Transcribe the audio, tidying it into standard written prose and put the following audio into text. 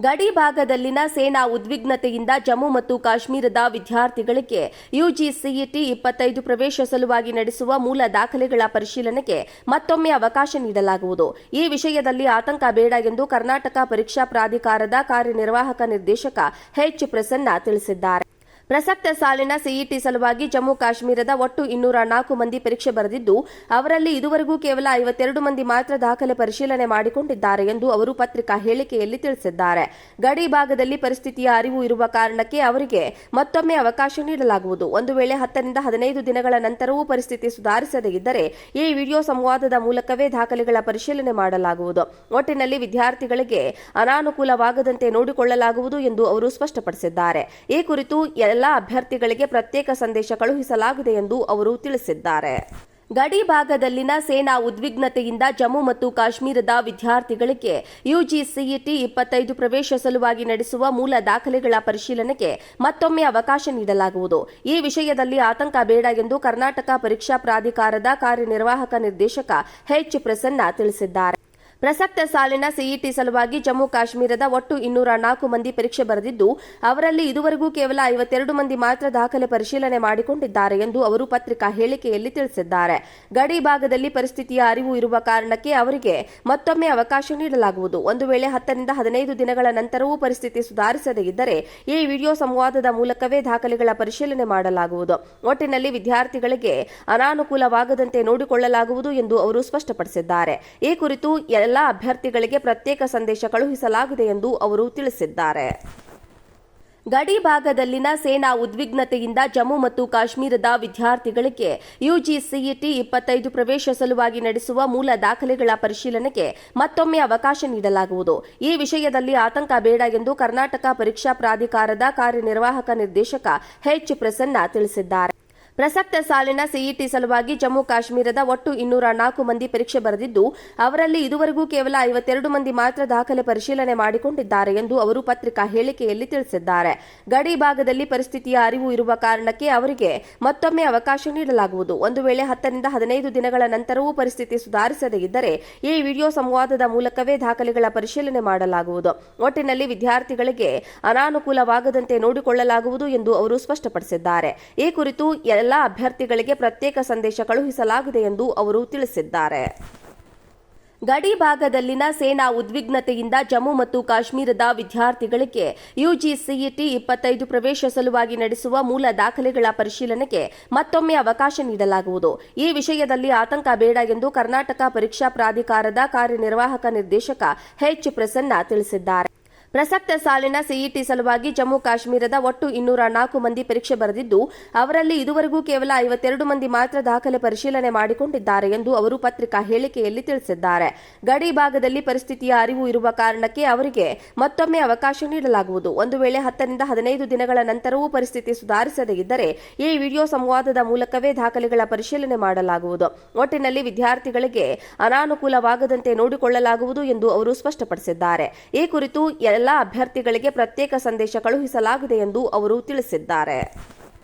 ಗಡಿ ಭಾಗದಲ್ಲಿನ ಸೇನಾ ಉದ್ವಿಗ್ನತೆಯಿಂದ ಜಮ್ಮು ಮತ್ತು ಕಾಶ್ಮೀರದ ವಿದ್ಯಾರ್ಥಿಗಳಿಗೆ ಯುಜಿಸಿಇಟಿ 25 ಪ್ರವೇಶ ಸಲುವಾಗಿ ನಡೆಸುವ ಮೂಲ ದಾಖಲೆಗಳ ಪರಿಶೀಲನೆಗೆ ಮತ್ತೊಮ್ಮೆ ಅವಕಾಶ ನೀಡಲಾಗುವುದು. ಈ ವಿಷಯದಲ್ಲಿ ಆತಂಕ ಬೇಡ ಎಂದು ಕರ್ನಾಟಕ ಪರೀಕ್ಷಾ ಪ್ರಾಧಿಕಾರದ ಕಾರ್ಯನಿರ್ವಾಹಕ ನಿರ್ದೇಶಕ ಎಚ್. ಪ್ರಸನ್ನ ತಿಳಿಸಿದ್ದಾರೆ. ಪ್ರಸಕ್ತ ಸಾಲಿನ ಸಿಇಟಿ ಸಲುವಾಗಿ ಜಮ್ಮು ಕಾಶ್ಮೀರದ ಒಟ್ಟು 204 ಮಂದಿ ಪರೀಕ್ಷೆ ಬರೆದಿದ್ದು, ಅವರಲ್ಲಿ ಇದುವರೆಗೂ ಕೇವಲ 52 ಮಂದಿ ಮಾತ್ರ ದಾಖಲೆ ಪರಿಶೀಲನೆ ಮಾಡಿಕೊಂಡಿದ್ದಾರೆ ಎಂದು ಅವರು ಪತ್ರಿಕಾ ಹೇಳಿಕೆಯಲ್ಲಿ ತಿಳಿಸಿದ್ದಾರೆ. ಗಡಿ ಭಾಗದಲ್ಲಿ ಪರಿಸ್ಥಿತಿಯ ಅರಿವು ಇರುವ ಕಾರಣಕ್ಕೆ ಅವರಿಗೆ ಮತ್ತೊಮ್ಮೆ ಅವಕಾಶ ನೀಡಲಾಗುವುದು. ಒಂದು ವೇಳೆ 10 ರಿಂದ 15 ದಿನಗಳ ನಂತರವೂ ಪರಿಸ್ಥಿತಿ ಸುಧಾರಿಸದೇ ಇದ್ದರೆ ಈ ವಿಡಿಯೋ ಸಂವಾದದ ಮೂಲಕವೇ ದಾಖಲೆಗಳ ಪರಿಶೀಲನೆ ಮಾಡಲಾಗುವುದು. ಒಟ್ಟಿನಲ್ಲಿ ವಿದ್ಯಾರ್ಥಿಗಳಿಗೆ ಅನಾನುಕೂಲವಾಗದಂತೆ ನೋಡಿಕೊಳ್ಳಲಾಗುವುದು ಎಂದು ಅವರು ಸ್ಪಷ್ಟಪಡಿಸಿದ್ದಾರೆ. ಈ ಕುರಿತು ಎಲ್ಲಾ ಅಭ್ಯರ್ಥಿಗಳಿಗೆ ಪ್ರತ್ಯೇಕ ಸಂದೇಶ ಕಳುಹಿಸಲಾಗಿದೆ ಎಂದು ಅವರು ತಿಳಿಸಿದ್ದಾರೆ. ಗಡಿ ಭಾಗದಲ್ಲಿನ ಸೇನಾ ಉದ್ವಿಗ್ನತೆಯಿಂದ ಜಮ್ಮು ಮತ್ತು ಕಾಶ್ಮೀರದ ವಿದ್ಯಾರ್ಥಿಗಳಿಗೆ ಯುಜಿಸಿಇಟಿ 25 ಪ್ರವೇಶ ಸಲುವಾಗಿ ನಡೆಸುವ ಮೂಲ ದಾಖಲೆಗಳ ಪರಿಶೀಲನೆಗೆ ಮತ್ತೊಮ್ಮೆ ಅವಕಾಶ ನೀಡಲಾಗುವುದು. ಈ ವಿಷಯದಲ್ಲಿ ಆತಂಕ ಬೇಡ ಎಂದು ಕರ್ನಾಟಕ ಪರೀಕ್ಷಾ ಪ್ರಾಧಿಕಾರದ ಕಾರ್ಯನಿರ್ವಾಹಕ ನಿರ್ದೇಶಕ ಎಚ್. ಪ್ರಸನ್ನ ತಿಳಿಸಿದ್ದಾರೆ. ಪ್ರಸಕ್ತ ಸಾಲಿನ ಸಿಇಟಿ ಸಲುವಾಗಿ ಜಮ್ಮು ಕಾಶ್ಮೀರದ ಒಟ್ಟು 204 ಮಂದಿ ಪರೀಕ್ಷೆ ಬರೆದಿದ್ದು, ಅವರಲ್ಲಿ ಇದುವರೆಗೂ ಕೇವಲ 52 ಮಂದಿ ಮಾತ್ರ ದಾಖಲೆ ಪರಿಶೀಲನೆ ಮಾಡಿಕೊಂಡಿದ್ದಾರೆ ಎಂದು ಅವರು ಪತ್ರಿಕಾ ಹೇಳಿಕೆಯಲ್ಲಿ ತಿಳಿಸಿದ್ದಾರೆ. ಗಡಿ ಭಾಗದಲ್ಲಿ ಪರಿಸ್ಥಿತಿಯ ಅರಿವು ಇರುವ ಕಾರಣಕ್ಕೆ ಅವರಿಗೆ ಮತ್ತೊಮ್ಮೆ ಅವಕಾಶ ನೀಡಲಾಗುವುದು. ಒಂದು ವೇಳೆ 10 ರಿಂದ 15 ದಿನಗಳ ನಂತರವೂ ಪರಿಸ್ಥಿತಿ ಸುಧಾರಿಸದೇ ಇದ್ದರೆ ಈ ವಿಡಿಯೋ ಸಂವಾದದ ಮೂಲಕವೇ ದಾಖಲೆಗಳ ಪರಿಶೀಲನೆ ಮಾಡಲಾಗುವುದು. ಒಟ್ಟಿನಲ್ಲಿ ವಿದ್ಯಾರ್ಥಿಗಳಿಗೆ ಅನಾನುಕೂಲವಾಗದಂತೆ ನೋಡಿಕೊಳ್ಳಲಾಗುವುದು ಎಂದು ಅವರು ಸ್ಪಷ್ಟಪಡಿಸಿದ್ದಾರೆ. ಈ ಕುರಿತು ಎಲ್ಲಾ ಅಭ್ಯರ್ಥಿಗಳಿಗೆ ಪ್ರತ್ಯೇಕ ಸಂದೇಶ ಕಳುಹಿಸಲಾಗಿದೆ ಎಂದು ಅವರು ತಿಳಿಸಿದ್ದಾರೆ. ಗಡಿ ಭಾಗದಲ್ಲಿನ ಸೇನಾ ಉದ್ವಿಗ್ನತೆಯಿಂದ ಜಮ್ಮು ಮತ್ತು ಕಾಶ್ಮೀರದ ವಿದ್ಯಾರ್ಥಿಗಳಿಗೆ ಯುಜಿಸಿಇಟಿ 25 ಪ್ರವೇಶ ಸಲುವಾಗಿ ನಡೆಸುವ ಮೂಲ ದಾಖಲೆಗಳ ಪರಿಶೀಲನೆಗೆ ಮತ್ತೊಮ್ಮೆ ಅವಕಾಶ ನೀಡಲಾಗುವುದು. ಈ ವಿಷಯದಲ್ಲಿ ಆತಂಕ ಬೇಡ ಎಂದು ಕರ್ನಾಟಕ ಪರೀಕ್ಷಾ ಪ್ರಾಧಿಕಾರದ ಕಾರ್ಯನಿರ್ವಾಹಕ ನಿರ್ದೇಶಕ ಎಚ್. ಪ್ರಸನ್ನ ತಿಳಿಸಿದ್ದಾರೆ. ಪ್ರಸಕ್ತ ಸಾಲಿನ ಸಿಇಟಿ ಸಲುವಾಗಿ ಜಮ್ಮು ಕಾಶ್ಮೀರದ ಒಟ್ಟು 204 ಮಂದಿ ಪರೀಕ್ಷೆ ಬರೆದಿದ್ದು, ಅವರಲ್ಲಿ ಇದುವರೆಗೂ ಕೇವಲ 52 ಮಂದಿ ಮಾತ್ರ ದಾಖಲೆ ಪರಿಶೀಲನೆ ಮಾಡಿಕೊಂಡಿದ್ದಾರೆ ಎಂದು ಅವರು ಪತ್ರಿಕಾ ಹೇಳಿಕೆಯಲ್ಲಿ ತಿಳಿಸಿದ್ದಾರೆ. ಗಡಿ ಭಾಗದಲ್ಲಿ ಪರಿಸ್ಥಿತಿಯ ಅರಿವು ಇರುವ ಕಾರಣಕ್ಕೆ ಅವರಿಗೆ ಮತ್ತೊಮ್ಮೆ ಅವಕಾಶ ನೀಡಲಾಗುವುದು. ಒಂದು ವೇಳೆ 10 ರಿಂದ 15 ದಿನಗಳ ನಂತರವೂ ಪರಿಸ್ಥಿತಿ ಸುಧಾರಿಸದೇ ಇದ್ದರೆ ಈ ವಿಡಿಯೋ ಸಂವಾದದ ಮೂಲಕವೇ ದಾಖಲೆಗಳ ಪರಿಶೀಲನೆ ಮಾಡಲಾಗುವುದು. ಒಟ್ಟಿನಲ್ಲಿ ವಿದ್ಯಾರ್ಥಿಗಳಿಗೆ ಅನಾನುಕೂಲವಾಗದಂತೆ ನೋಡಿಕೊಳ್ಳಲಾಗುವುದು ಎಂದು ಅವರು ಸ್ಪಷ್ಟಪಡಿಸಿದ್ದಾರೆ. ಈ ಕುರಿತು ಎಲ್ಲಾ ಅಭ್ಯರ್ಥಿಗಳಿಗೆ ಪ್ರತ್ಯೇಕ ಸಂದೇಶ ಕಳುಹಿಸಲಾಗಿದೆ ಎಂದು ಅವರು ತಿಳಿಸಿದ್ದಾರೆ. ಗಡಿ ಭಾಗದಲ್ಲಿನ ಸೇನಾ ಉದ್ವಿಗ್ನತೆಯಿಂದ ಜಮ್ಮು ಮತ್ತು ಕಾಶ್ಮೀರದ ವಿದ್ಯಾರ್ಥಿಗಳಿಗೆ ಯುಜಿಸಿಇಟಿ 25 ಪ್ರವೇಶ ಸಲುವಾಗಿ ನಡೆಸುವ ಮೂಲ ದಾಖಲೆಗಳ ಪರಿಶೀಲನೆಗೆ ಮತ್ತೊಮ್ಮೆ ಅವಕಾಶ ನೀಡಲಾಗುವುದು. ಈ ವಿಷಯದಲ್ಲಿ ಆತಂಕ ಬೇಡ ಎಂದು ಕರ್ನಾಟಕ ಪರೀಕ್ಷಾ ಪ್ರಾಧಿಕಾರದ ಕಾರ್ಯನಿರ್ವಾಹಕ ನಿರ್ದೇಶಕ ಎಚ್. ಪ್ರಸನ್ನ ತಿಳಿಸಿದ್ದಾರೆ. ಪ್ರಸಕ್ತ ಸಾಲಿನ ಸಿಇಟಿ ಸಲುವಾಗಿ ಜಮ್ಮು ಕಾಶ್ಮೀರದ ಒಟ್ಟು 204 ಮಂದಿ ಪರೀಕ್ಷೆ ಬರೆದಿದ್ದು, ಅವರಲ್ಲಿ ಇದುವರೆಗೂ ಕೇವಲ 52 ಮಂದಿ ಮಾತ್ರ ದಾಖಲೆ ಪರಿಶೀಲನೆ ಮಾಡಿಕೊಂಡಿದ್ದಾರೆ ಎಂದು ಅವರು ಪತ್ರಿಕಾ ಹೇಳಿಕೆಯಲ್ಲಿ ತಿಳಿಸಿದ್ದಾರೆ. ಗಡಿ ಭಾಗದಲ್ಲಿ ಪರಿಸ್ಥಿತಿಯ ಅರಿವು ಇರುವ ಕಾರಣಕ್ಕೆ ಅವರಿಗೆ ಮತ್ತೊಮ್ಮೆ ಅವಕಾಶ ನೀಡಲಾಗುವುದು. ಒಂದು ವೇಳೆ 10 ರಿಂದ 15 ದಿನಗಳ ನಂತರವೂ ಪರಿಸ್ಥಿತಿ ಸುಧಾರಿಸದೇ ಇದ್ದರೆ ಈ ವಿಡಿಯೋ ಸಂವಾದದ ಮೂಲಕವೇ ದಾಖಲೆಗಳ ಪರಿಶೀಲನೆ ಮಾಡಲಾಗುವುದು. ಒಟ್ಟಿನಲ್ಲಿ ವಿದ್ಯಾರ್ಥಿಗಳಿಗೆ ಅನಾನುಕೂಲವಾಗದಂತೆ ನೋಡಿಕೊಳ್ಳಲಾಗುವುದು ಎಂದು ಅವರು ಸ್ಪಷ್ಟಪಡಿಸಿದ್ದಾರೆ. ಈ ಕುರಿತು ಎಲ್ಲಾ ಅಭ್ಯರ್ಥಿಗಳಿಗೆ ಪ್ರತ್ಯೇಕ ಸಂದೇಶ ಕಳುಹಿಸಲಾಗಿದೆ ಎಂದು ಅವರು ತಿಳಿಸಿದ್ದಾರೆ.